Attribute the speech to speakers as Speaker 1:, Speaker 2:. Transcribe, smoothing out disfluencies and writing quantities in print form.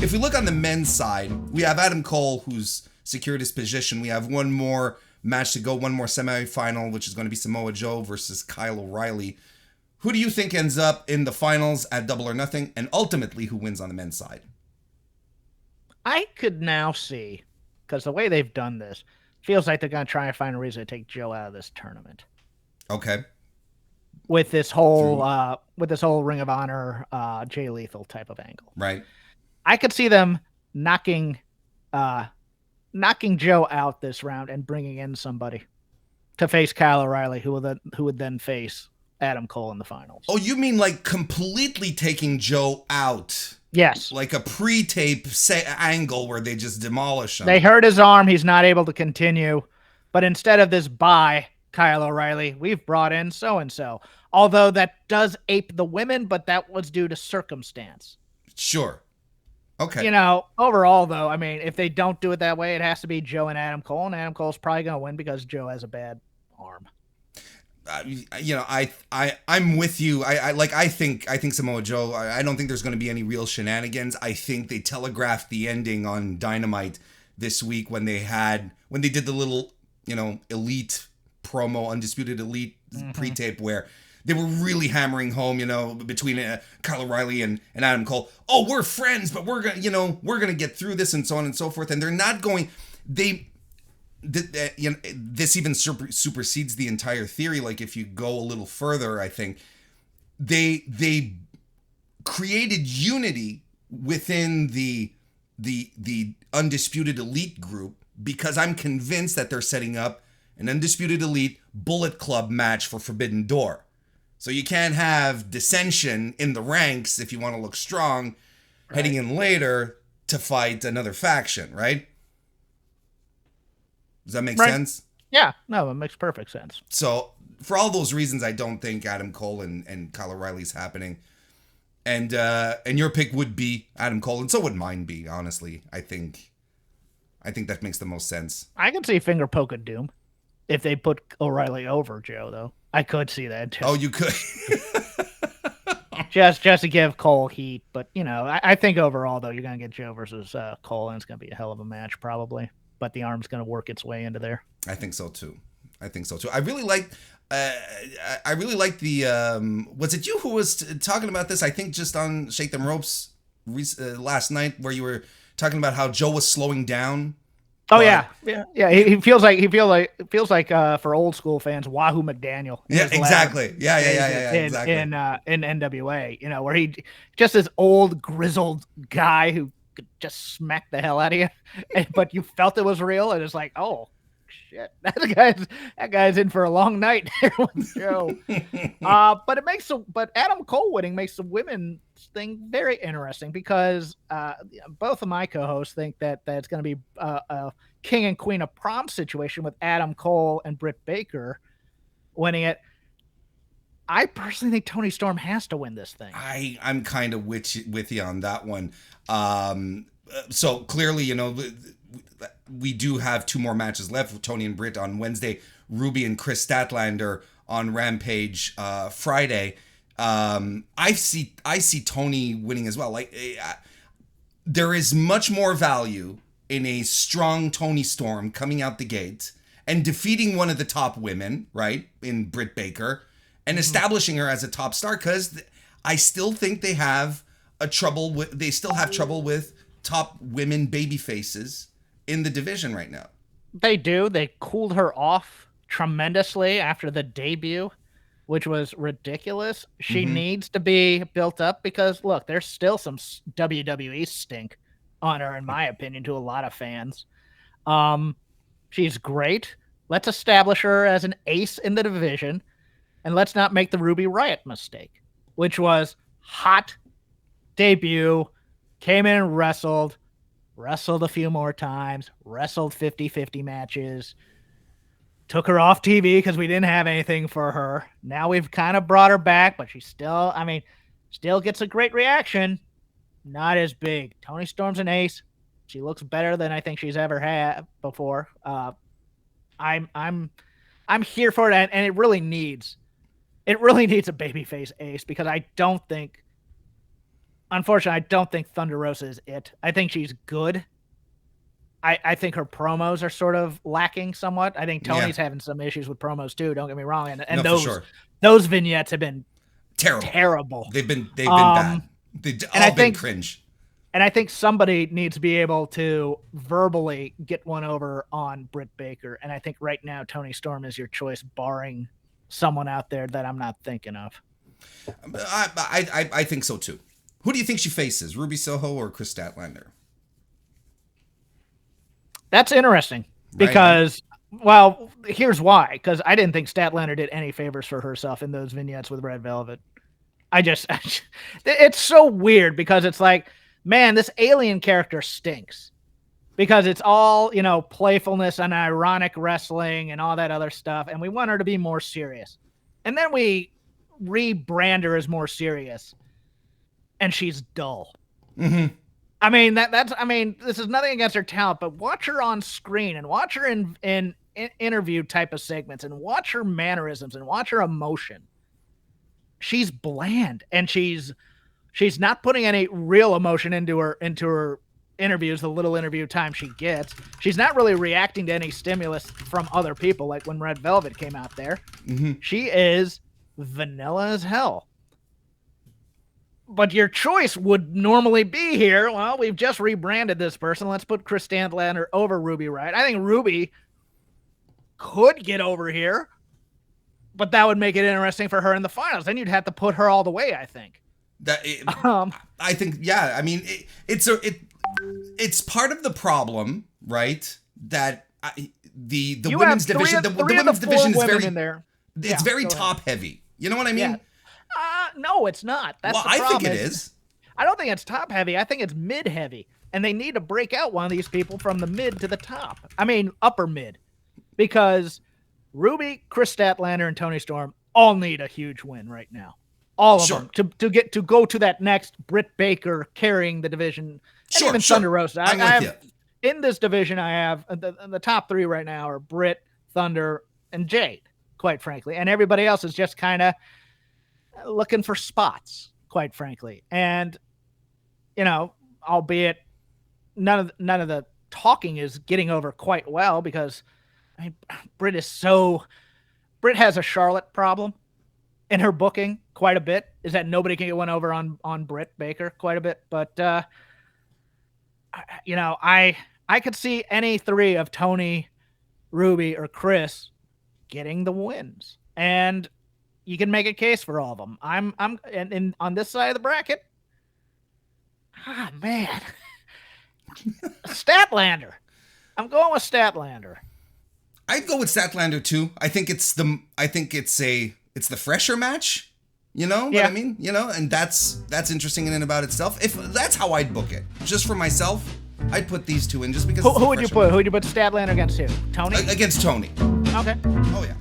Speaker 1: If we look on the men's side, we have Adam Cole, who's secured his position. We have one more match to go, one more semifinal, which is going to be Samoa Joe versus Kyle O'Reilly. Who do you think ends up in the finals at Double or Nothing, and ultimately who wins on the men's side?
Speaker 2: I could now see, because the way they've done this, feels like they're going to try and find a reason to take Joe out of this tournament.
Speaker 1: Okay.
Speaker 2: With this whole Ring of Honor, Jay Lethal type of angle.
Speaker 1: Right.
Speaker 2: I could see them knocking Joe out this round and bringing in somebody to face Kyle O'Reilly, who would then face Adam Cole in the finals.
Speaker 1: Oh, you mean like completely taking Joe out?
Speaker 2: Yes.
Speaker 1: Like a pre-tape angle where they just demolish him.
Speaker 2: They hurt his arm. He's not able to continue. But instead of this bye, Kyle O'Reilly, we've brought in so-and-so. Although that does ape the women, but that was due to circumstance.
Speaker 1: Sure. Okay.
Speaker 2: You know, overall, though, I mean, if they don't do it that way, it has to be Joe and Adam Cole, and Adam Cole's probably going to win because Joe has a bad arm.
Speaker 1: I'm with you. I think Samoa Joe. I don't think there's going to be any real shenanigans. I think they telegraphed the ending on Dynamite this week when they did the little, elite promo, Undisputed Elite pre-tape where they were really hammering home, between Kyle O'Reilly and Adam Cole. Oh, we're friends, but we're gonna get through this and so on and so forth. And they're not going. This even supersedes the entire theory. Like if you go a little further, I think they created unity within the Undisputed Elite group, because I'm convinced that they're setting up an Undisputed Elite Bullet Club match for Forbidden Door. So you can't have dissension in the ranks if you want to look strong, right, heading in later to fight another faction, right? Does that make sense?
Speaker 2: Yeah, no, it makes perfect sense.
Speaker 1: So for all those reasons, I don't think Adam Cole and Kyle O'Reilly's happening. And your pick would be Adam Cole, and so would mine be, honestly. I think that makes the most sense.
Speaker 2: I can see finger poke of doom if they put O'Reilly over Joe, though. I could see that too.
Speaker 1: Oh, you could.
Speaker 2: just to give Cole heat, but I think overall though you're gonna get Joe versus Cole, and it's gonna be a hell of a match probably. But the arm's gonna work its way into there.
Speaker 1: I think so too. I really like. I really like the. Was it you who was talking about this? I think just on Shake Them Ropes last night, where you were talking about how Joe was slowing down.
Speaker 2: Oh yeah. He feels like for old school fans, Wahoo McDaniel.
Speaker 1: Yeah, exactly. Yeah, exactly.
Speaker 2: In NWA, where he just this old grizzled guy who could just smack the hell out of you, but you felt it was real, and it's like, oh shit, that guy's in for a long night there with Joe. But Adam Cole winning makes the women's thing very interesting, because both of my co-hosts think that it's going to be a king and queen of prom situation with Adam Cole and Britt Baker winning it. I personally think Toni Storm has to win this thing.
Speaker 1: I'm kind of with you on that one. So clearly, we do have two more matches left with Toni and Britt on Wednesday. Ruby and Chris Statlander on Rampage Friday. I see Toni winning as well. Like there is much more value in a strong Toni Storm coming out the gate and defeating one of the top women, right, in Britt Baker, and establishing her as a top star, because I still think they still have trouble with top women baby faces in the division right now.
Speaker 2: They do. They cooled her off tremendously after the debut, which was ridiculous. She needs to be built up, because look, there's still some WWE stink on her, in my opinion, to a lot of fans. She's great. Let's establish her as an ace in the division, and let's not make the Ruby Riott mistake, which was hot debut, came in and wrestled a few more times, wrestled 50-50 matches, took her off TV because we didn't have anything for her. Now we've kind of brought her back, but she still gets a great reaction. Not as big. Toni Storm's an ace. She looks better than I think she's ever had before. I'm here for it, and it really needs it really needs a babyface ace because unfortunately, I don't think Thunder Rosa is it. I think she's good. I think her promos are sort of lacking somewhat. I think Tony's having some issues with promos too. Don't get me wrong. And those vignettes have been terrible.
Speaker 1: They've been bad. They've all been cringe.
Speaker 2: And I think somebody needs to be able to verbally get one over on Britt Baker. And I think right now Toni Storm is your choice, barring someone out there that I'm not thinking of.
Speaker 1: I think so too. Who do you think she faces, Ruby Soho or Chris Statlander?
Speaker 2: That's interesting because, well, here's why. Because I didn't think Statlander did any favors for herself in those vignettes with Red Velvet. It's so weird because it's like, man, this alien character stinks because it's all, playfulness and ironic wrestling and all that other stuff. And we want her to be more serious. And then we rebrand her as more serious and she's dull.
Speaker 1: Mm-hmm.
Speaker 2: I mean, this is nothing against her talent, but watch her on screen and watch her in interview type of segments and watch her mannerisms and watch her emotion. She's bland and she's not putting any real emotion into her interviews, the little interview time she gets. She's not really reacting to any stimulus from other people, like when Red Velvet came out there.
Speaker 1: Mm-hmm.
Speaker 2: She is vanilla as hell. But your choice would normally be here. Well, we've just rebranded this person. Let's put Chris Statlander over Ruby Riott. I think Ruby could get over here, but that would make it interesting for her in the finals. Then you'd have to put her all the way, I think.
Speaker 1: I think, yeah. I mean, it's part of the problem, right? That the women's division, the women's division is very
Speaker 2: in there.
Speaker 1: It's very top heavy. You know what I mean?
Speaker 2: Yeah. No, it's not. That's the problem.
Speaker 1: I think it is.
Speaker 2: I don't think it's top heavy. I think it's mid heavy, and they need to break out one of these people from the mid to the top. I mean, upper mid, because Ruby, Chris Statlander, and Toni Storm all need a huge win right now. All of them to go to that next Britt Baker carrying the division. And even Thunder Rosa. In this division, I have the top three right now are Britt, Thunder, and Jade, quite frankly, and everybody else is just kind of looking for spots, quite frankly. And, albeit none of the talking is getting over quite well because Britt has a Charlotte problem in her booking quite a bit, is that nobody can get one over on Britt Baker quite a bit. But, I could see any three of Tony, Ruby, or Chris getting the wins. And you can make a case for all of them. I'm on this side of the bracket. Man. Statlander. I'm going with Statlander.
Speaker 1: I'd go with Statlander too. I think it's the fresher match. You know what I mean? And that's interesting in and about itself. If that's how I'd book it, just for myself, I'd put these two in just because.
Speaker 2: Who would you put? Who would you put Statlander against who? Tony?
Speaker 1: Against Tony.
Speaker 2: Okay.
Speaker 1: Oh yeah.